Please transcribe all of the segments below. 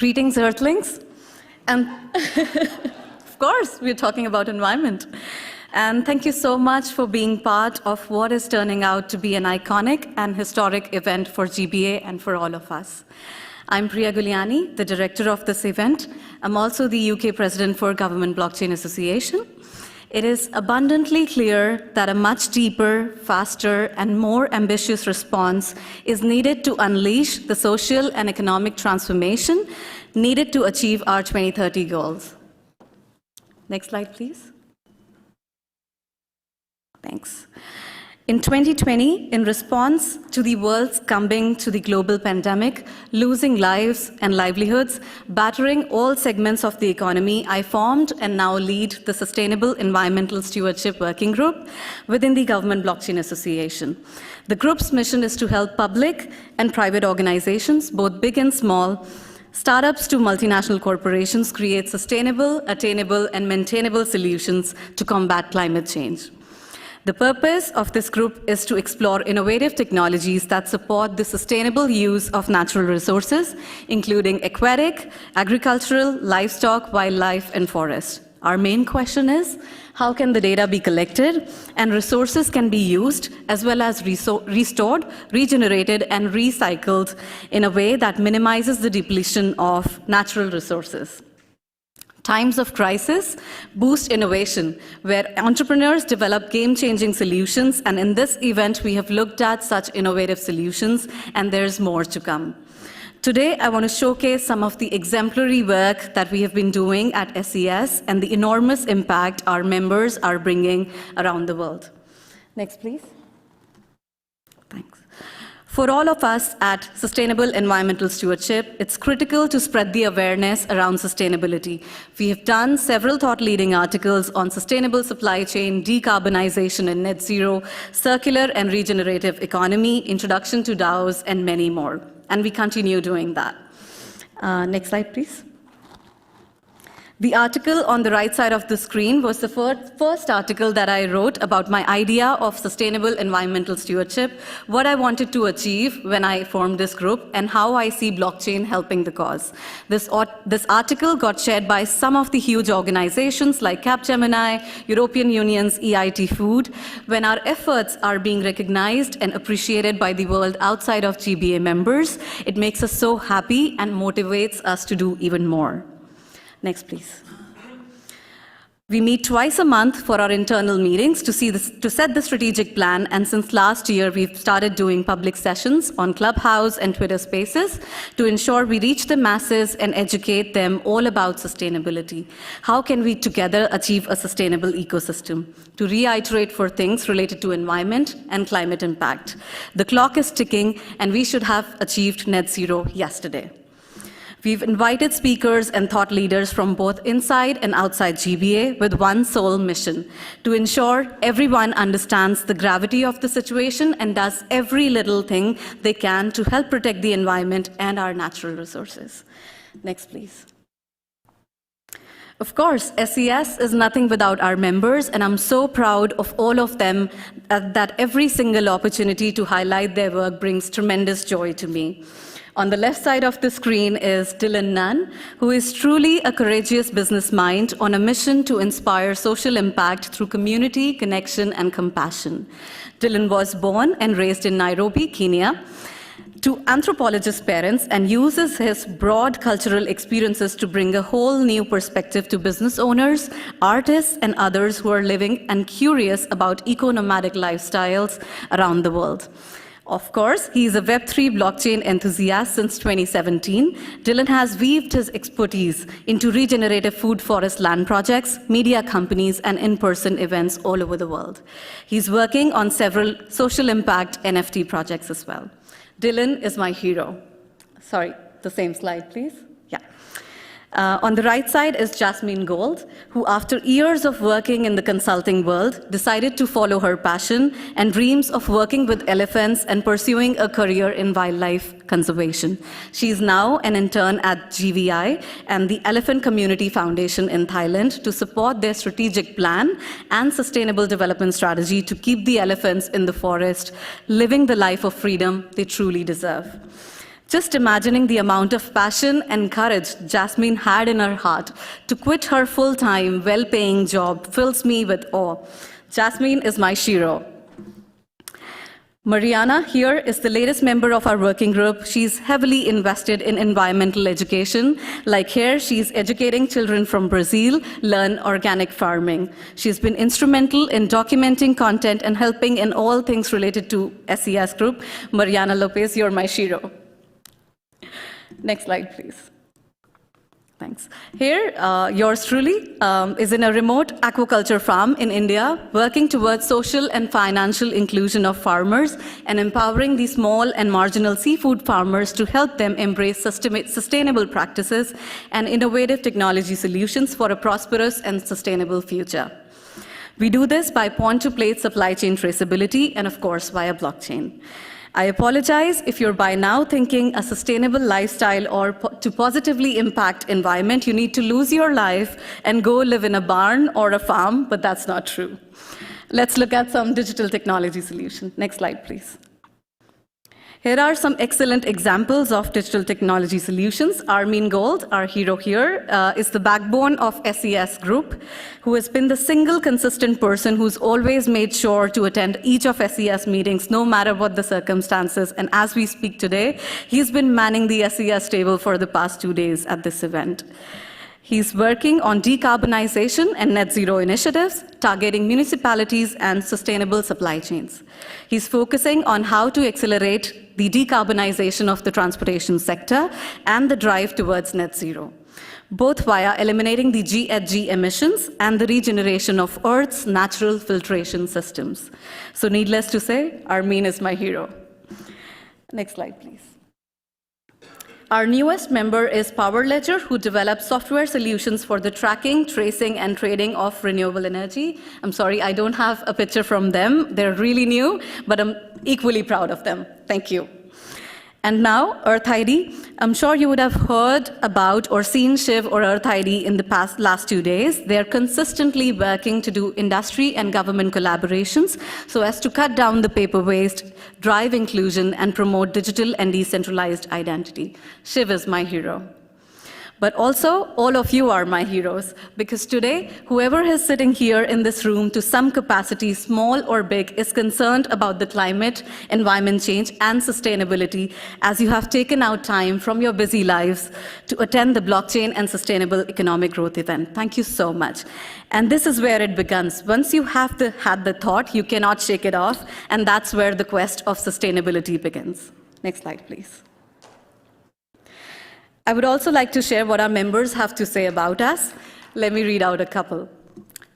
Greetings, Earthlings. And of course, we're talking about environment. And thank you so much for being part of what is turning out to be an iconic and historic event for GBA and for all of us. I'm Priya Guliani, the director of this event. I'm also the UK president for Government Blockchain Association. It is abundantly clear that a much deeper, faster, and more ambitious response is needed to unleash the social and economic transformation needed to achieve our 2030 goals. Next slide, please. Thanks. In 2020, in response to the world succumbing to the global pandemic, losing lives and livelihoods, battering all segments of the economy, I formed and now lead the Sustainable Environmental Stewardship Working Group within the Government Blockchain Association. The group's mission is to help public and private organizations, both big and small, startups to multinational corporations, create sustainable, attainable, and maintainable solutions to combat climate change. The purpose of this group is to explore innovative technologies that support the sustainable use of natural resources, including aquatic, agricultural, livestock, wildlife, and forest. Our main question is, how can the data be collected and resources can be used, as well as restored, regenerated, and recycled in a way that minimizes the depletion of natural resources? Times of crisis boost innovation, where entrepreneurs develop game-changing solutions, and in this event, we have looked at such innovative solutions, and there's more to come. Today, I want to showcase some of the exemplary work that we have been doing at SES and the enormous impact our members are bringing around the world. Next, please. Thanks. For all of us at Sustainable Environmental Stewardship, it's critical to spread the awareness around sustainability. We have done several thought-leading articles on sustainable supply chain, decarbonization and net zero, circular and regenerative economy, introduction to DAOs, and many more. And we continue doing that. Next slide, please. The article on the right side of the screen was the first article that I wrote about my idea of sustainable environmental stewardship, what I wanted to achieve when I formed this group, and how I see blockchain helping the cause. This article got shared by some of the huge organizations like Capgemini, European Union's EIT Food. When our efforts are being recognized and appreciated by the world outside of GBA members, it makes us so happy and motivates us to do even more. Next, please. We meet twice a month for our internal meetings to set the strategic plan, and since last year, we've started doing public sessions on Clubhouse and Twitter Spaces to ensure we reach the masses and educate them all about sustainability. How can we together achieve a sustainable ecosystem? To reiterate for things related to environment and climate impact. The clock is ticking, and we should have achieved net zero yesterday. We've invited speakers and thought leaders from both inside and outside GBA with one sole mission: to ensure everyone understands the gravity of the situation and does every little thing they can to help protect the environment and our natural resources. Next, please. Of course, SES is nothing without our members, and I'm so proud of all of them that every single opportunity to highlight their work brings tremendous joy to me. On the left side of the screen is Dylan Nunn, who is truly a courageous business mind on a mission to inspire social impact through community, connection, and compassion. Dylan was born and raised in Nairobi, Kenya, to anthropologist parents, and uses his broad cultural experiences to bring a whole new perspective to business owners, artists, and others who are living and curious about eco-nomadic lifestyles around the world. Of course, he is a Web3 blockchain enthusiast since 2017. Dylan has weaved his expertise into regenerative food forest land projects, media companies, and in-person events all over the world. He's working on several social impact NFT projects as well. Dylan is my hero. Sorry, the same slide, please. Yeah. On the right side is Jasmine Gold, who after years of working in the consulting world, decided to follow her passion and dreams of working with elephants and pursuing a career in wildlife conservation. She is now an intern at GVI and the Elephant Community Foundation in Thailand to support their strategic plan and sustainable development strategy to keep the elephants in the forest living the life of freedom they truly deserve. Just imagining the amount of passion and courage Jasmine had in her heart to quit her full-time, well-paying job fills me with awe. Jasmine is my Shiro. Mariana here is the latest member of our working group. She's heavily invested in environmental education. Like here, she's educating children from Brazil learn organic farming. She's been instrumental in documenting content and helping in all things related to SES Group. Mariana Lopez, you're my Shiro. Next slide, please. Thanks. Here, yours truly is in a remote aquaculture farm in India, working towards social and financial inclusion of farmers and empowering the small and marginal seafood farmers to help them embrace sustainable practices and innovative technology solutions for a prosperous and sustainable future. We do this by point-to-plate supply chain traceability and, of course, via blockchain. I apologize if you're by now thinking a sustainable lifestyle or to positively impact environment, you need to lose your life and go live in a barn or a farm, but that's not true. Let's look at some digital technology solution. Next slide, please. Here are some excellent examples of digital technology solutions. Armin Gold, our hero here, is the backbone of SES Group, who has been the single consistent person who's always made sure to attend each of SES meetings, no matter what the circumstances. And as we speak today, he's been manning the SES table for the past 2 days at this event. He's working on decarbonization and net zero initiatives, targeting municipalities and sustainable supply chains. He's focusing on how to accelerate the decarbonization of the transportation sector and the drive towards net zero, both via eliminating the GHG emissions and the regeneration of Earth's natural filtration systems. So needless to say, Armin is my hero. Next slide, please. Our newest member is PowerLedger, who develops software solutions for the tracking, tracing, and trading of renewable energy. I'm sorry, I don't have a picture from them. They're really new, but I'm equally proud of them. Thank you. And now, Earth ID. I'm sure you would have heard about or seen Shiv or Earth ID in the last 2 days. They're consistently working to do industry and government collaborations so as to cut down the paper waste, drive inclusion, and promote digital and decentralized identity. Shiv is my hero. But also, all of you are my heroes, because today, whoever is sitting here in this room to some capacity, small or big, is concerned about the climate, environment change, and sustainability, as you have taken out time from your busy lives to attend the Blockchain and Sustainable Economic Growth event. Thank you so much. And this is where it begins. Once you have had the thought, you cannot shake it off, and that's where the quest of sustainability begins. Next slide, please. I would also like to share what our members have to say about us. Let me read out a couple.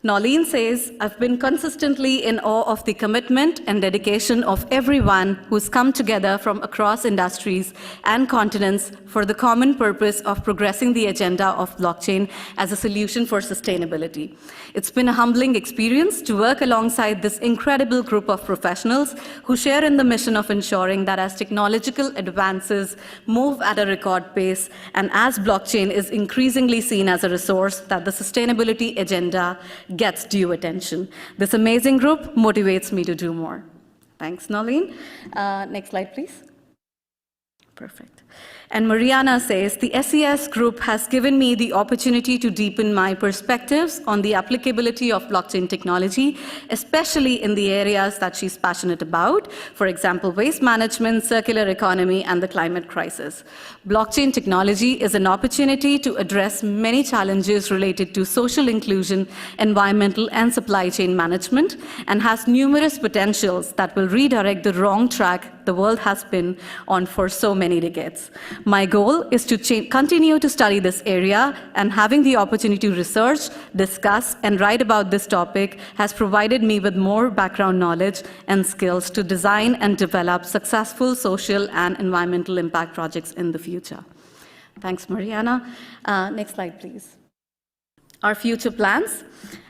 Nolene says, I've been consistently in awe of the commitment and dedication of everyone who's come together from across industries and continents for the common purpose of progressing the agenda of blockchain as a solution for sustainability. It's been a humbling experience to work alongside this incredible group of professionals who share in the mission of ensuring that as technological advances move at a record pace and as blockchain is increasingly seen as a resource, that the sustainability agenda gets due attention. This amazing group motivates me to do more. Thanks, Nolene. Next slide, please. Perfect. And Mariana says, the SES group has given me the opportunity to deepen my perspectives on the applicability of blockchain technology, especially in the areas that she's passionate about, for example, waste management, circular economy, and the climate crisis. Blockchain technology is an opportunity to address many challenges related to social inclusion, environmental, and supply chain management, and has numerous potentials that will redirect the wrong track the world has been on for so many decades. My goal is to continue to study this area, and having the opportunity to research, discuss, and write about this topic has provided me with more background knowledge and skills to design and develop successful social and environmental impact projects in the future. Thanks, Mariana. Next slide, please. our future plans.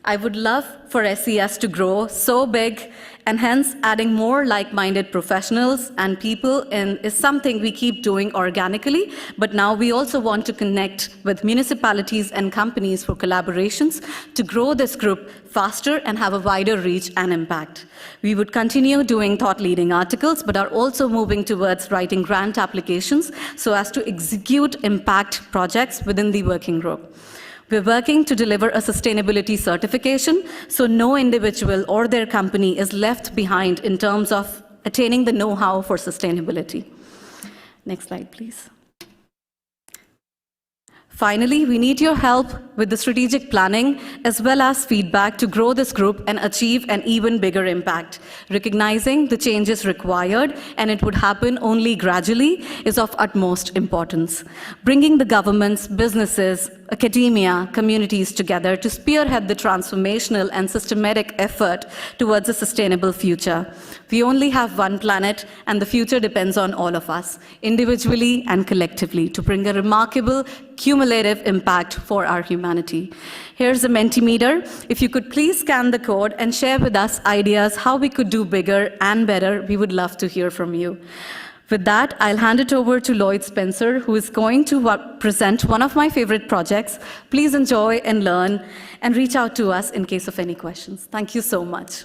I would love for SES to grow so big, and hence adding more like-minded professionals and people is something we keep doing organically, but now we also want to connect with municipalities and companies for collaborations to grow this group faster and have a wider reach and impact. We would continue doing thought-leading articles, but are also moving towards writing grant applications so as to execute impact projects within the working group. We're working to deliver a sustainability certification, so no individual or their company is left behind in terms of attaining the know-how for sustainability. Next slide, please. Finally, we need your help with the strategic planning as well as feedback to grow this group and achieve an even bigger impact. Recognizing the changes required, and it would happen only gradually, is of utmost importance. Bringing the governments, businesses, academia, communities together to spearhead the transformational and systematic effort towards a sustainable future. We only have one planet, and the future depends on all of us, individually and collectively, to bring a remarkable cumulative impact for our humanity. Here's a Mentimeter. If you could please scan the code and share with us ideas how we could do bigger and better, we would love to hear from you. With that, I'll hand it over to Lloyd Spencer, who is going to present one of my favorite projects. Please enjoy and learn, and reach out to us in case of any questions. Thank you so much.